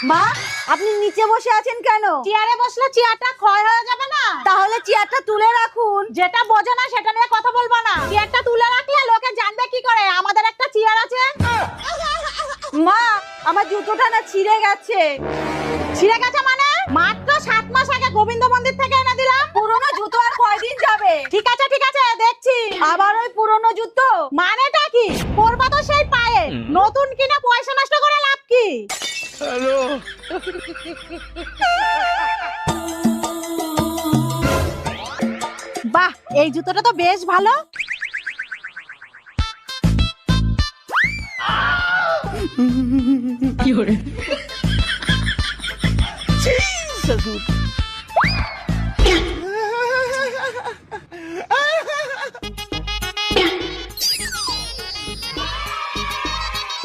মা, আপনি নিচে বসে আছেন কেন? চেয়ারে বসলে চেয়ারটা ক্ষয় হয়ে যাবে না? তাহলে চেয়ারটা তুলে রাখুন। যেটা বোঝো না সেটা নিয়ে কথা বলবো না। চেয়ারটা তুলে রাখলে লোকে জানবে কি করে আমাদের একটা চেয়ার আছে? মা, আমার জুতোটা না ছিঁড়ে গেছে। ছিঁড়ে গেছে মানে? মাত্র 7 মাস আগে গোবিন্দ মন্দির থেকে এনে দিলাম। পুরনো জুতো আর কয়দিন যাবে? ঠিক আছে দেখছি। আবার ওই পুরনো জুতো? মানেটা কি? পরবা তো সেই পায়ে, নতুন কিনে পয়সা নষ্ট করে লাভ কি? হ্যালো। বাহ, এই জুতোটা তো বেশ ভালো। কি হরে? ছি, সসুর।